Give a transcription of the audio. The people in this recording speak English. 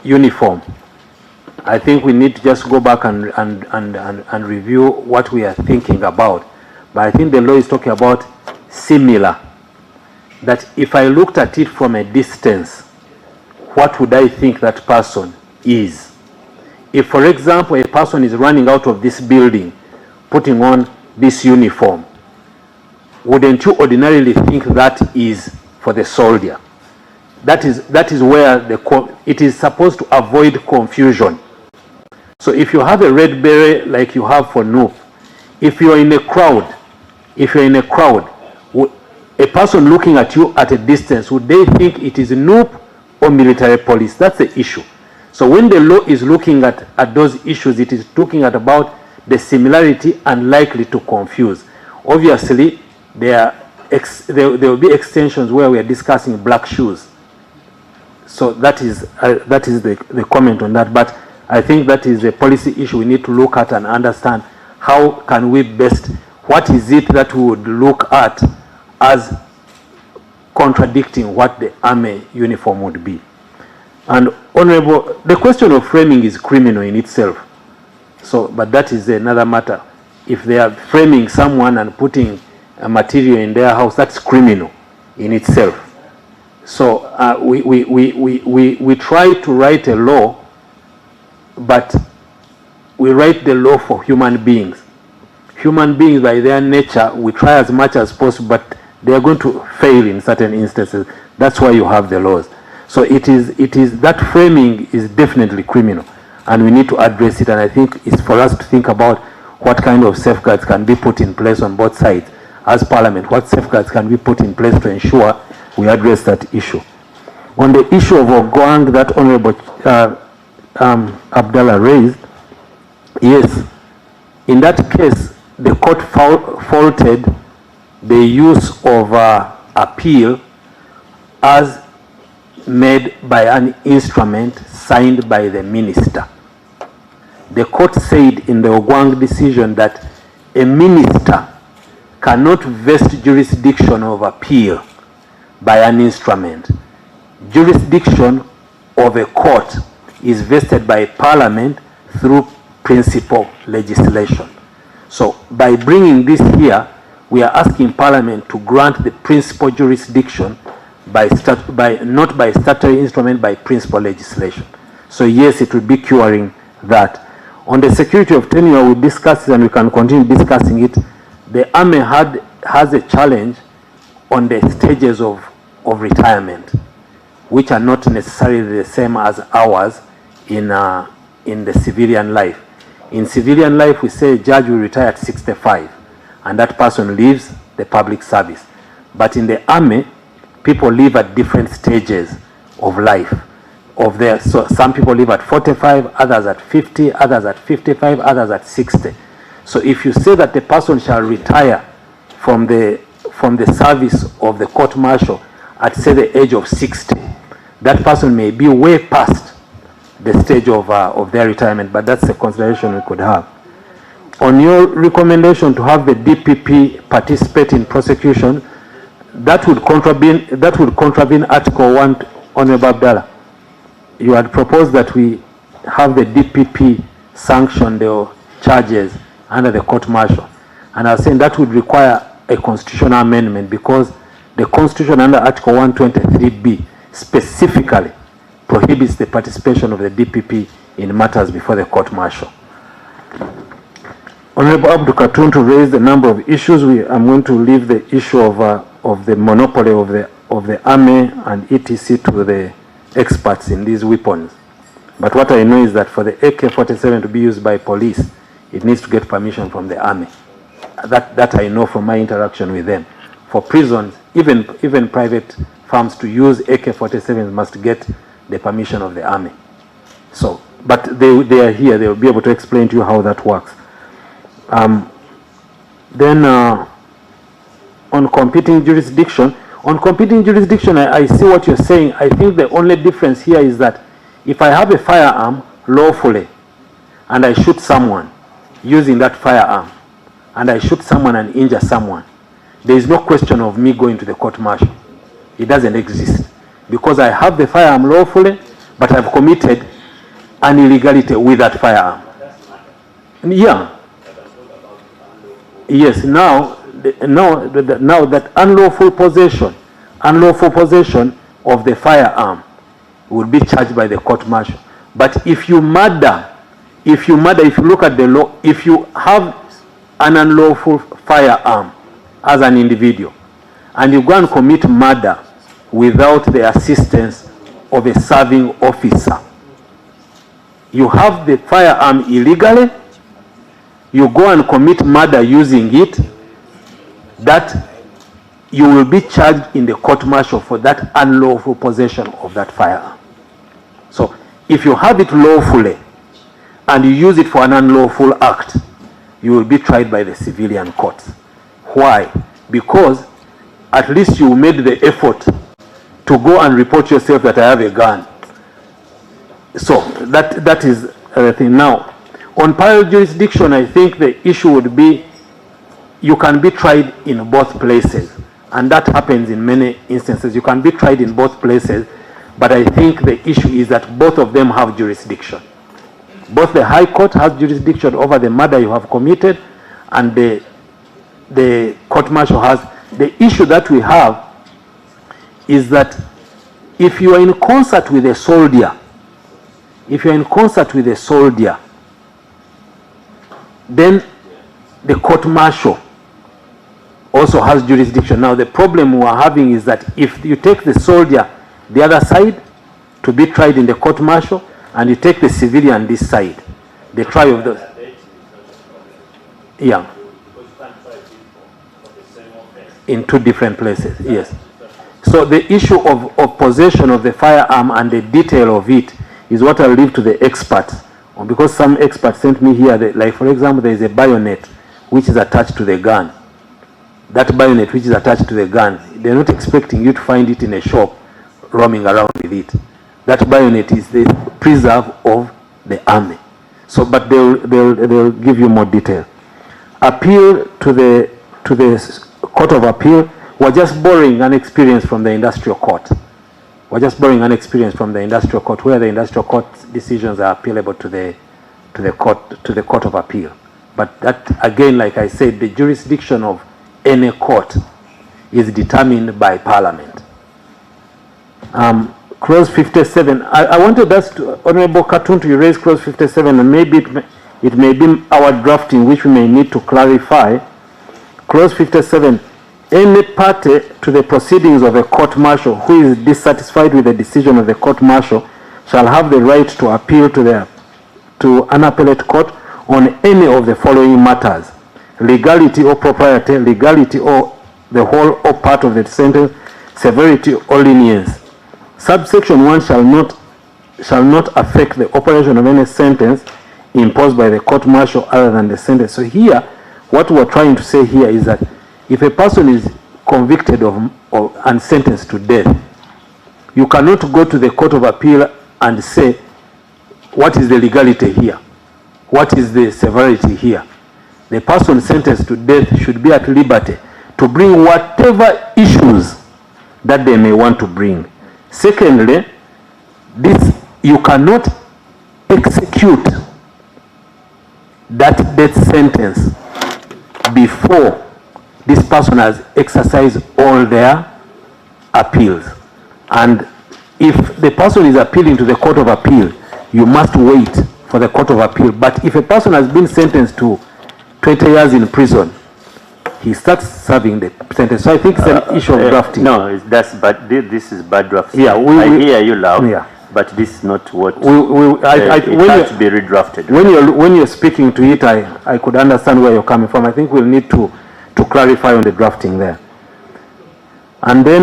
uniform, I think we need to just go back and review what we are thinking about. But I think the law is talking about similar. That if I looked at it from a distance, what would I think that person is? If, for example, a person is running out of this building, putting on this uniform, wouldn't you ordinarily think that is for the soldier? That is where it is supposed to avoid confusion. So if you have a red beret like you have for NUP, if you're in a crowd, a person looking at you at a distance, would they think it is NUP or military police? That's the issue. So when the law is looking at those issues, it is looking at about the similarity and likely to confuse. Obviously, there will be extensions where we are discussing black shoes. So that is the comment on that. But I think that is a policy issue we need to look at and understand how can we best, what is it that we would look at as contradicting what the army uniform would be. And Honorable, the question of framing is criminal in itself. So, but that is another matter. If they are framing someone and putting a material in their house, that's criminal in itself. So we try to write a law, but we write the law for human beings. Human beings, by their nature, we try as much as possible, but they are going to fail in certain instances. That's why you have the laws. So it is that framing is definitely criminal, and we need to address it. And I think it's for us to think about what kind of safeguards can be put in place on both sides as Parliament. What safeguards can be put in place to ensure we address that issue. On the issue of Ogwang that Honorable Abdallah raised, yes, in that case, the court faulted the use of appeal as made by an instrument signed by the minister. The court said in the Ogwang decision that a minister cannot vest jurisdiction of appeal by an instrument. Jurisdiction of a court is vested by Parliament through principal legislation. So by bringing this here, we are asking Parliament to grant the principal jurisdiction not by statutory instrument, by principal legislation. So yes, it will be curing that. On the security of tenure, we discussed it and we can continue discussing it. The Army has a challenge on the stages of retirement, which are not necessarily the same as ours in the civilian life. In civilian life, we say a judge will retire at 65, and that person leaves the public service. But in the Army, people live at different stages of life. So some people live at 45, others at 50, others at 55, others at 60. So if you say that the person shall retire from the service of the court martial at, say, the age of 60, that person may be way past the stage of their retirement, but that's a consideration we could have. On your recommendation to have the DPP participate in prosecution, that would contravene Article 1, Honorable Abdallah. You had proposed that we have the DPP sanction the charges under the court martial, and I was saying that would require a constitutional amendment, because the Constitution under Article 123B specifically prohibits the participation of the DPP in matters before the court martial. Honorable Abdul Katuntu raised a number of issues. I'm going to leave the issue of the monopoly of the Army and etc. to the experts in these weapons. But what I know is that for the AK-47 to be used by police, it needs to get permission from the Army. That I know from my interaction with them. For prisons, even private firms to use AK-47s must get the permission of the Army. So, but they are here. They will be able to explain to you how that works. Then on competing jurisdiction, I see what you're saying. I think the only difference here is that if I have a firearm lawfully and I shoot someone using that firearm, and I shoot someone and injure someone, there is no question of me going to the court martial. It doesn't exist, because I have the firearm lawfully, but have committed an illegality with that firearm. Yeah. Yes. Now that unlawful possession of the firearm will be charged by the court-martial. But if you murder, if you look at the law, if you have an unlawful firearm as an individual and you go and commit murder without the assistance of a serving officer, you have the firearm illegally, you go and commit murder using it, that you will be charged in the court-martial for that unlawful possession of that firearm. So if you have it lawfully and you use it for an unlawful act, you will be tried by the civilian courts. Why? Because at least you made the effort to go and report yourself that I have a gun. So that is the thing. Now, on parallel jurisdiction, I think the issue would be you can be tried in both places, and that happens in many instances. You can be tried in both places, but I think the issue is that both of them have jurisdiction. Both the High Court has jurisdiction over the murder you have committed, and the court-martial has. The issue that we have is that if you are in concert with a soldier, then the court-martial also has jurisdiction. Now the problem we are having is that if you take the soldier the other side to be tried in the court-martial, and you take the civilian this side, the trial of those. Yeah. In two different places, yes. So the issue of possession of the firearm and the detail of it is what I'll leave to the experts. Because some experts sent me here, like for example, there is a bayonet which is attached to the gun. That bayonet which is attached to the gun, they're not expecting you to find it in a shop roaming around with it. That bayonet is the preserve of the army. So, but they'll give you more detail. Appeal to the Court of Appeal. We're just borrowing an experience from the industrial court. We're just borrowing an experience from the industrial court, where the industrial court decisions are appealable to the Court of Appeal. But that, again, like I said, the jurisdiction of any court is determined by Parliament. Clause 57. I wanted us to, Honorable Katun, to erase clause 57, and maybe it may be our drafting which we may need to clarify. Clause 57. Any party to the proceedings of a court-martial who is dissatisfied with the decision of the court-martial shall have the right to appeal to an appellate court on any of the following matters: legality or propriety, legality or the whole or part of the sentence, severity or lenience. Subsection 1 shall not affect the operation of any sentence imposed by the court-martial other than the sentence. So here, what we're trying to say here is that if a person is convicted of and sentenced to death, you cannot go to the Court of Appeal and say, what is the legality here? What is the severity here? The person sentenced to death should be at liberty to bring whatever issues that they may want to bring. Secondly, you cannot execute that death sentence before this person has exercised all their appeals. And if the person is appealing to the Court of Appeal, you must wait for the Court of Appeal. But if a person has been sentenced to 20 years in prison, he starts serving the sentence. So I think it's an issue of drafting. No, that's bad. This is bad drafting. Yeah, I hear you loud. Yeah. But this is not what it has to be redrafted. When you're speaking to it, I could understand where you're coming from. I think we'll need to clarify on the drafting there. And then